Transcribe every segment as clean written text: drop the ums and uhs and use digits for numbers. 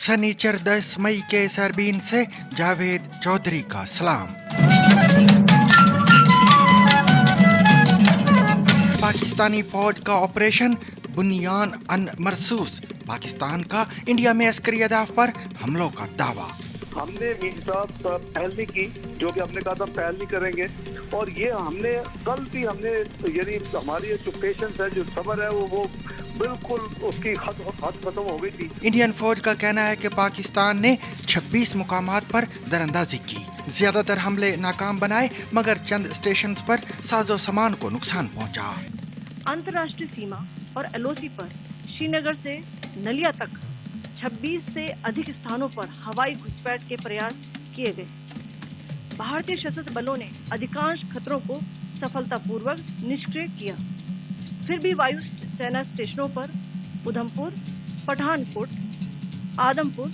سنیچر 10 مئی کے سربین سے جاوید چودھری کا سلام۔ پاکستانی فوج کا آپریشن بنیان ان مرصوص، پاکستان کا انڈیا میں عسکری اہداف پر حملوں کا دعویٰ۔ ہم نے میر صاحب پہل نہیں کی، جو کہ ہم نے کہا تھا پہل نہیں کریں گے، اور یہ ہم نے کل بھی یعنی ہماری جو پیشنس ہے، جو صبر ہے، وہ بالکل اس کی حد ختم ہو گئی تھی۔ انڈین فوج کا کہنا ہے کہ پاکستان نے 26 مقامات پر دراندازی کی، زیادہ تر حملے ناکام بنائے، مگر چند اسٹیشنز پر ساز و سامان کو نقصان پہنچا۔ انترراشٹری سیما اور LOC پر شری نگر سے نلیا تک 26 سے ادھک استھانوں پر ہوائی گھسپیٹ کے پریاس کیے گئے۔ بھارتی سشستر بلوں نے ادھکانش خطروں کو سفلتا پوروک نشکریہ کیا، پھر بھی وایو سینا اسٹیشنوں پر ادھم پور، پٹھان کوٹ، آدم پور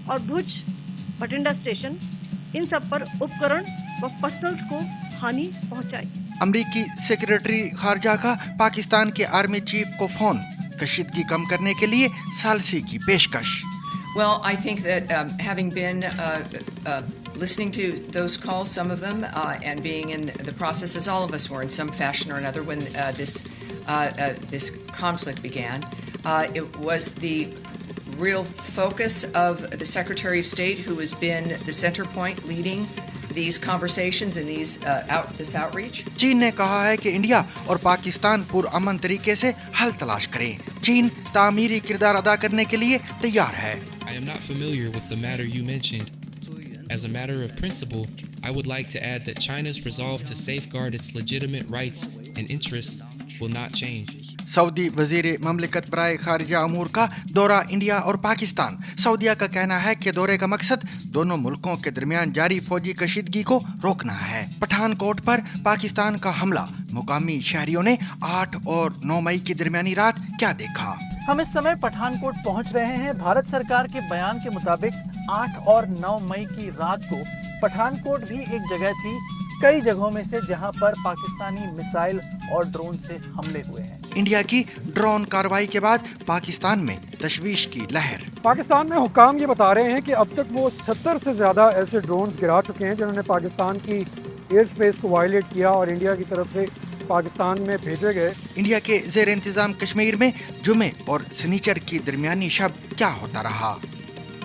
اور بھوج بٹنڈا اسٹیشن، ان سب پر اپکرن و فسلز کو ہانی پہنچائی۔ امریکی سیکریٹری خارجہ کا پاکستان کے آرمی چیف کو فون، کشیدگی کم کرنے کے لیے ثالثی کی پیشکش۔ Well, I think that having been listening to those calls, some of them, and being in the process, as all of us were in some fashion or another when this conflict began, it was the real focus of the Secretary of State, who has been the center point leading these conversations and this outreach. چین نے کہا ہے کہ India اور پاکستان پرامن طریقے سے حل تلاش کریں۔ چین تعمیری کردار ادا کرنے کے لیے تیار ہے۔ I am not familiar with the matter you mentioned. As a matter of principle, I would like to add that China's resolve to safeguard its legitimate rights and interests will not change. سعودی وزیر مملکت برائے خارجہ امور کا دورہ India اور پاکستان۔ سعودیہ کا کہنا ہے کہ دورے کا مقصد دونوں ملکوں کے درمیان جاری فوجی کشیدگی کو روکنا ہے۔ پٹھان کوٹ پر پاکستان کا حملہ، مقامی شہریوں نے 8 اور 9 مئی کی درمیانی رات کیا دیکھا؟ ہم اس سمے پٹھان کوٹ پہنچ رہے ہیں۔ بھارت سرکار کے بیان کے مطابق 8 اور 9 مئی کی رات کو پٹھان کوٹ بھی ایک جگہ تھی کئی جگہوں میں سے جہاں پر پاکستانی میسائل اور ڈرون سے حملے ہوئے ہیں۔ انڈیا کی ڈرون کارروائی کے بعد پاکستان میں تشویش کی لہر۔ پاکستان میں حکام یہ بتا رہے ہیں کہ اب تک وہ 70 سے زیادہ ایسے ڈرونز گرا چکے ہیں جنہوں نے پاکستان کی ایئر سپیس کو وائلیٹ کیا اور انڈیا کی طرف سے پاکستان میں بھیجے گئے۔ انڈیا کے زیر انتظام کشمیر میں جمعے اور سنیچر کی درمیانی شب کیا ہوتا رہا؟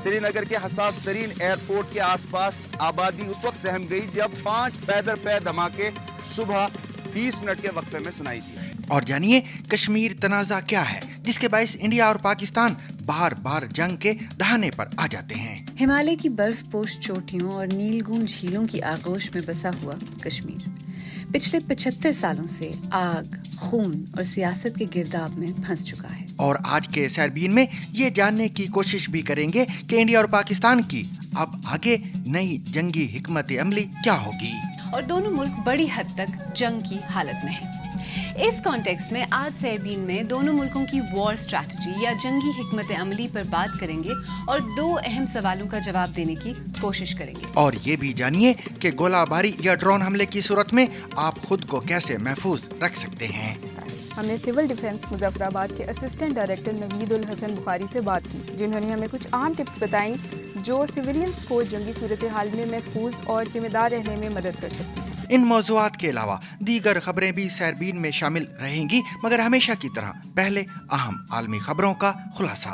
سری نگر کے حساس ترین ایئرپورٹ کے آس پاس آبادی اس وقت سہم گئی جب 5 پیدر پے دھماکے صبح 20 منٹ کے وقفے میں سنائی دی۔ اور جانیے کشمیر تنازع کیا ہے جس کے باعث انڈیا اور پاکستان بار بار جنگ کے دہانے پر آ جاتے ہیں۔ ہمالیہ کی برف پوش چوٹیوں اور نیلگون جھیلوں کی آغوش میں بسا ہوا کشمیر پچھلے 75 سالوں سے آگ، خون اور سیاست کے گرداب میں پھنس چکا ہے۔ اور آج کے سیربین میں یہ جاننے کی کوشش بھی کریں گے کہ انڈیا اور پاکستان کی اب آگے نئی جنگی حکمت عملی کیا ہوگی، اور دونوں ملک بڑی حد تک جنگ کی حالت میں ہیں۔ اس کانٹیکس میں آج سیربین میں دونوں ملکوں کی وار اسٹریٹجی یا جنگی حکمت عملی پر بات کریں گے اور 2 اہم سوالوں کا جواب دینے کی کوشش کریں گے۔ اور یہ بھی جانیے کہ گولہ باری یا ڈرون حملے کی صورت میں آپ خود کو کیسے محفوظ رکھ سکتے ہیں۔ ہم نے سول ڈیفنس مظفر آباد کے اسسٹنٹ ڈائریکٹر نوید الحسن بخاری سے بات کی، جنہوں نے ہمیں کچھ اہم ٹپس بتائیں جو سویلینز کو جنگی صورتحال میں محفوظ اور ذمہ دار رہنے میں مدد کر سکتی ہیں۔ ان موضوعات کے علاوہ دیگر خبریں بھی سیربین میں شامل رہیں گی، مگر ہمیشہ کی طرح پہلے اہم عالمی خبروں کا خلاصہ۔